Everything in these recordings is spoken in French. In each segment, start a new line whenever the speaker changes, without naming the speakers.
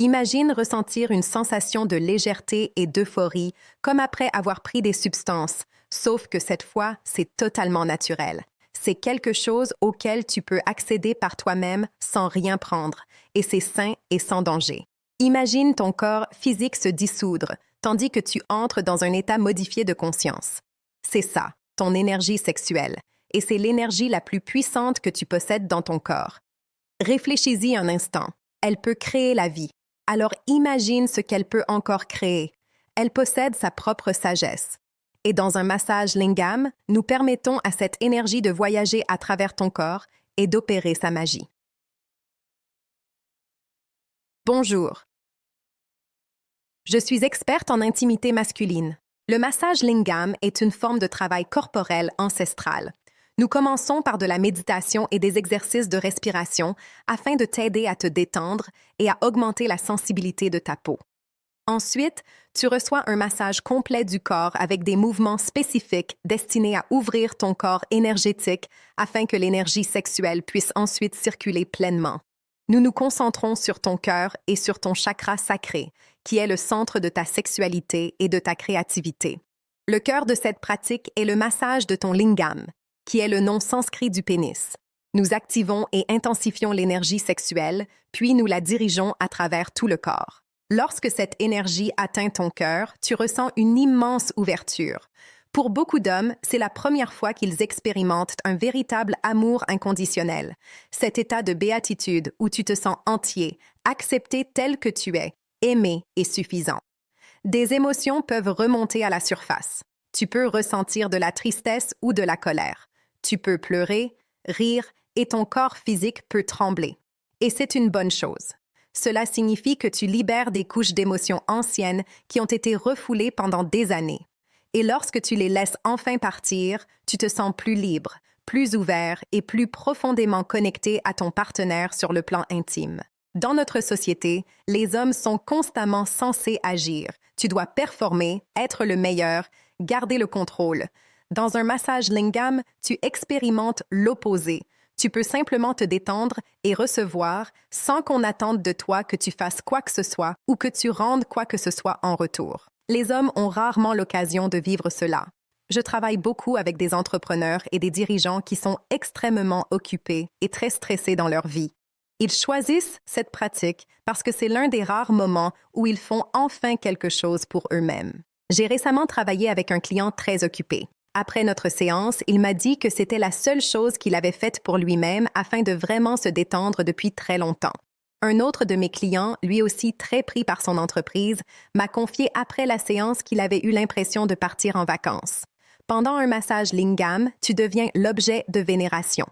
Imagine ressentir une sensation de légèreté et d'euphorie, comme après avoir pris des substances, sauf que cette fois, c'est totalement naturel. C'est quelque chose auquel tu peux accéder par toi-même sans rien prendre, et c'est sain et sans danger. Imagine ton corps physique se dissoudre, tandis que tu entres dans un état modifié de conscience. C'est ça, ton énergie sexuelle, et c'est l'énergie la plus puissante que tu possèdes dans ton corps. Réfléchis-y un instant. Elle peut créer la vie. Alors imagine ce qu'elle peut encore créer. Elle possède sa propre sagesse. Et dans un massage lingam, nous permettons à cette énergie de voyager à travers ton corps et d'opérer sa magie. Bonjour. Je suis experte en intimité masculine. Le massage lingam est une forme de travail corporel ancestral. Nous commençons par de la méditation et des exercices de respiration afin de t'aider à te détendre et à augmenter la sensibilité de ta peau. Ensuite, tu reçois un massage complet du corps avec des mouvements spécifiques destinés à ouvrir ton corps énergétique afin que l'énergie sexuelle puisse ensuite circuler pleinement. Nous nous concentrons sur ton cœur et sur ton chakra sacré, qui est le centre de ta sexualité et de ta créativité. Le cœur de cette pratique est le massage de ton lingam, qui est le nom sanskrit du pénis. Nous activons et intensifions l'énergie sexuelle, puis nous la dirigeons à travers tout le corps. Lorsque cette énergie atteint ton cœur, tu ressens une immense ouverture. Pour beaucoup d'hommes, c'est la première fois qu'ils expérimentent un véritable amour inconditionnel, cet état de béatitude où tu te sens entier, accepté tel que tu es, aimé et suffisant. Des émotions peuvent remonter à la surface. Tu peux ressentir de la tristesse ou de la colère. Tu peux pleurer, rire et ton corps physique peut trembler. Et c'est une bonne chose. Cela signifie que tu libères des couches d'émotions anciennes qui ont été refoulées pendant des années. Et lorsque tu les laisses enfin partir, tu te sens plus libre, plus ouvert et plus profondément connecté à ton partenaire sur le plan intime. Dans notre société, les hommes sont constamment censés agir. Tu dois performer, être le meilleur, garder le contrôle. Dans un massage lingam, tu expérimentes l'opposé. Tu peux simplement te détendre et recevoir sans qu'on attende de toi que tu fasses quoi que ce soit ou que tu rendes quoi que ce soit en retour. Les hommes ont rarement l'occasion de vivre cela. Je travaille beaucoup avec des entrepreneurs et des dirigeants qui sont extrêmement occupés et très stressés dans leur vie. Ils choisissent cette pratique parce que c'est l'un des rares moments où ils font enfin quelque chose pour eux-mêmes. J'ai récemment travaillé avec un client très occupé. Après notre séance, il m'a dit que c'était la seule chose qu'il avait faite pour lui-même afin de vraiment se détendre depuis très longtemps. Un autre de mes clients, lui aussi très pris par son entreprise, m'a confié après la séance qu'il avait eu l'impression de partir en vacances. Pendant un massage lingam, tu deviens l'objet de vénération.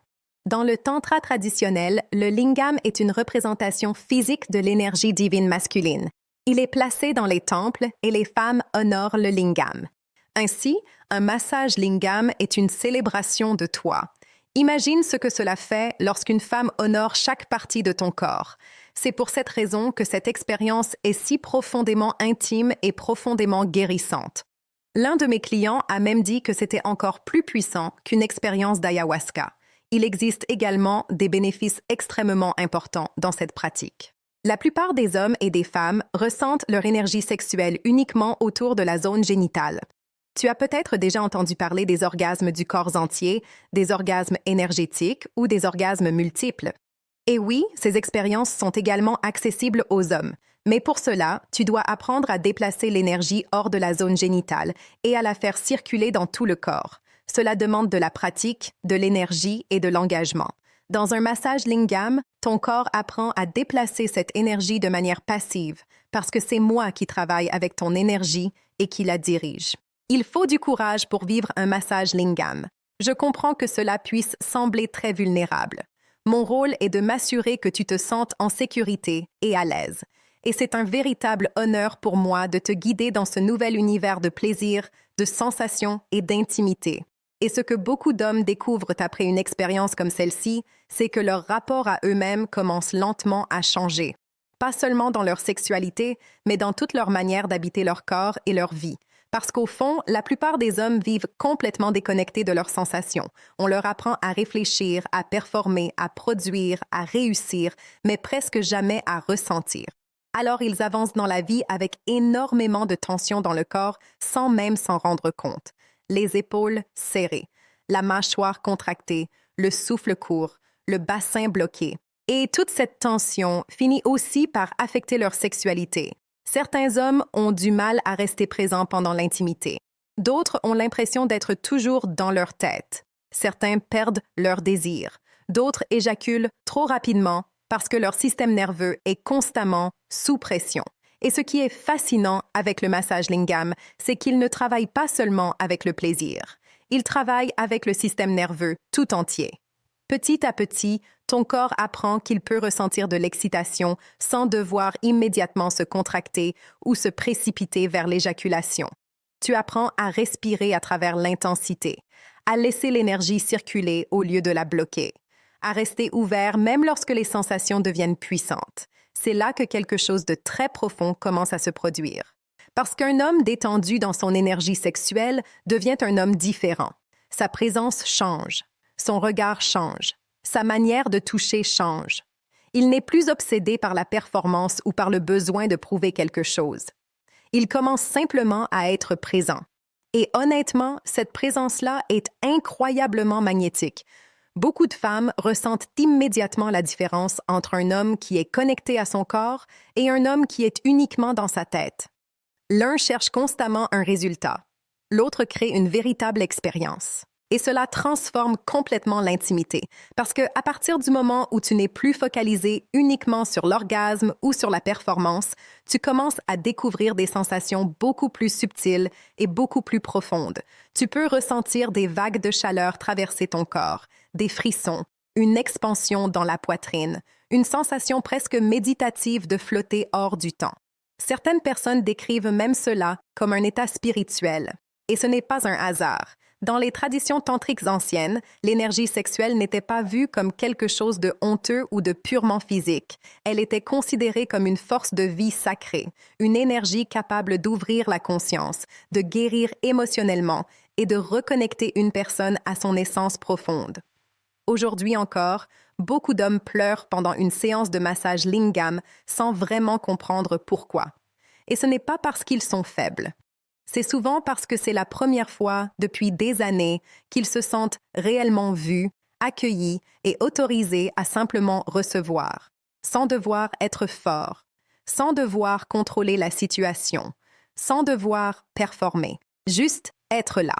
Dans le tantra traditionnel, le lingam est une représentation physique de l'énergie divine masculine. Il est placé dans les temples et les femmes honorent le lingam. Ainsi, un massage lingam est une célébration de toi. Imagine ce que cela fait lorsqu'une femme honore chaque partie de ton corps. C'est pour cette raison que cette expérience est si profondément intime et profondément guérissante. L'un de mes clients a même dit que c'était encore plus puissant qu'une expérience d'ayahuasca. Il existe également des bénéfices extrêmement importants dans cette pratique. La plupart des hommes et des femmes ressentent leur énergie sexuelle uniquement autour de la zone génitale. Tu as peut-être déjà entendu parler des orgasmes du corps entier, des orgasmes énergétiques ou des orgasmes multiples. Et oui, ces expériences sont également accessibles aux hommes. Mais pour cela, tu dois apprendre à déplacer l'énergie hors de la zone génitale et à la faire circuler dans tout le corps. Cela demande de la pratique, de l'énergie et de l'engagement. Dans un massage lingam, ton corps apprend à déplacer cette énergie de manière passive parce que c'est moi qui travaille avec ton énergie et qui la dirige. Il faut du courage pour vivre un massage lingam. Je comprends que cela puisse sembler très vulnérable. Mon rôle est de m'assurer que tu te sentes en sécurité et à l'aise. Et c'est un véritable honneur pour moi de te guider dans ce nouvel univers de plaisir, de sensations et d'intimité. Et ce que beaucoup d'hommes découvrent après une expérience comme celle-ci, c'est que leur rapport à eux-mêmes commence lentement à changer. Pas seulement dans leur sexualité, mais dans toute leur manière d'habiter leur corps et leur vie. Parce qu'au fond, la plupart des hommes vivent complètement déconnectés de leurs sensations. On leur apprend à réfléchir, à performer, à produire, à réussir, mais presque jamais à ressentir. Alors ils avancent dans la vie avec énormément de tension dans le corps sans même s'en rendre compte. Les épaules serrées, la mâchoire contractée, le souffle court, le bassin bloqué. Et toute cette tension finit aussi par affecter leur sexualité. Certains hommes ont du mal à rester présents pendant l'intimité. D'autres ont l'impression d'être toujours dans leur tête. Certains perdent leur désir. D'autres éjaculent trop rapidement parce que leur système nerveux est constamment sous pression. Et ce qui est fascinant avec le massage lingam, c'est qu'il ne travaille pas seulement avec le plaisir. Il travaille avec le système nerveux tout entier. Petit à petit, ton corps apprend qu'il peut ressentir de l'excitation sans devoir immédiatement se contracter ou se précipiter vers l'éjaculation. Tu apprends à respirer à travers l'intensité, à laisser l'énergie circuler au lieu de la bloquer, à rester ouvert même lorsque les sensations deviennent puissantes. C'est là que quelque chose de très profond commence à se produire. Parce qu'un homme détendu dans son énergie sexuelle devient un homme différent. Sa présence change. Son regard change. Sa manière de toucher change. Il n'est plus obsédé par la performance ou par le besoin de prouver quelque chose. Il commence simplement à être présent. Et honnêtement, cette présence-là est incroyablement magnétique. Beaucoup de femmes ressentent immédiatement la différence entre un homme qui est connecté à son corps et un homme qui est uniquement dans sa tête. L'un cherche constamment un résultat. L'autre crée une véritable expérience. Et cela transforme complètement l'intimité, parce qu'à partir du moment où tu n'es plus focalisé uniquement sur l'orgasme ou sur la performance, tu commences à découvrir des sensations beaucoup plus subtiles et beaucoup plus profondes. Tu peux ressentir des vagues de chaleur traverser ton corps, des frissons, une expansion dans la poitrine, une sensation presque méditative de flotter hors du temps. Certaines personnes décrivent même cela comme un état spirituel. Et ce n'est pas un hasard. Dans les traditions tantriques anciennes, l'énergie sexuelle n'était pas vue comme quelque chose de honteux ou de purement physique. Elle était considérée comme une force de vie sacrée, une énergie capable d'ouvrir la conscience, de guérir émotionnellement et de reconnecter une personne à son essence profonde. Aujourd'hui encore, beaucoup d'hommes pleurent pendant une séance de massage lingam sans vraiment comprendre pourquoi. Et ce n'est pas parce qu'ils sont faibles. C'est souvent parce que c'est la première fois depuis des années qu'ils se sentent réellement vus, accueillis et autorisés à simplement recevoir, sans devoir être forts, sans devoir contrôler la situation, sans devoir performer, juste être là.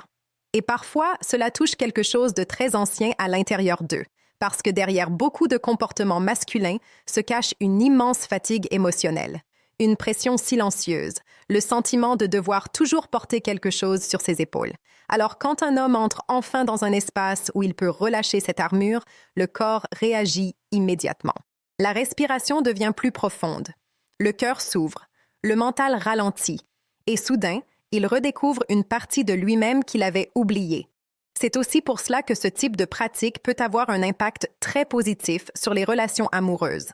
Et parfois, cela touche quelque chose de très ancien à l'intérieur d'eux, parce que derrière beaucoup de comportements masculins se cache une immense fatigue émotionnelle. Une pression silencieuse, le sentiment de devoir toujours porter quelque chose sur ses épaules. Alors quand un homme entre enfin dans un espace où il peut relâcher cette armure, le corps réagit immédiatement. La respiration devient plus profonde. Le cœur s'ouvre, le mental ralentit, et soudain, il redécouvre une partie de lui-même qu'il avait oubliée. C'est aussi pour cela que ce type de pratique peut avoir un impact très positif sur les relations amoureuses.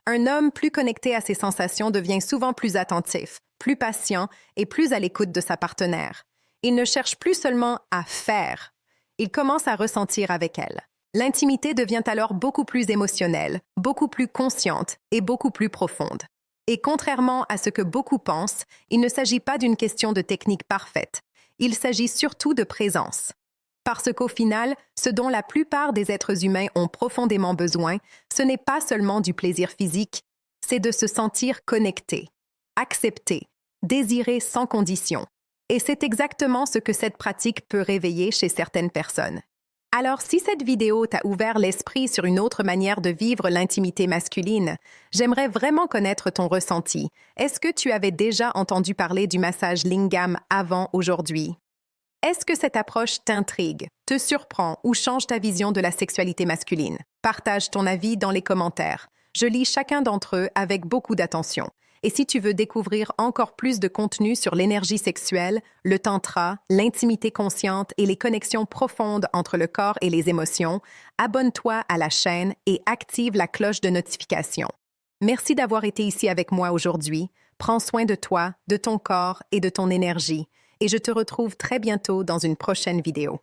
Un homme plus connecté à ses sensations devient souvent plus attentif, plus patient et plus à l'écoute de sa partenaire. Il ne cherche plus seulement à faire, il commence à ressentir avec elle. L'intimité devient alors beaucoup plus émotionnelle, beaucoup plus consciente et beaucoup plus profonde. Et contrairement à ce que beaucoup pensent, il ne s'agit pas d'une question de technique parfaite. Il s'agit surtout de présence. Parce qu'au final, ce dont la plupart des êtres humains ont profondément besoin, ce n'est pas seulement du plaisir physique, c'est de se sentir connecté, accepté, désiré sans condition. Et c'est exactement ce que cette pratique peut réveiller chez certaines personnes. Alors, si cette vidéo t'a ouvert l'esprit sur une autre manière de vivre l'intimité masculine, j'aimerais vraiment connaître ton ressenti. Est-ce que tu avais déjà entendu parler du massage lingam avant aujourd'hui? Est-ce que cette approche t'intrigue, te surprend ou change ta vision de la sexualité masculine? Partage ton avis dans les commentaires. Je lis chacun d'entre eux avec beaucoup d'attention. Et si tu veux découvrir encore plus de contenu sur l'énergie sexuelle, le tantra, l'intimité consciente et les connexions profondes entre le corps et les émotions, abonne-toi à la chaîne et active la cloche de notification. Merci d'avoir été ici avec moi aujourd'hui. Prends soin de toi, de ton corps et de ton énergie. Et je te retrouve très bientôt dans une prochaine vidéo.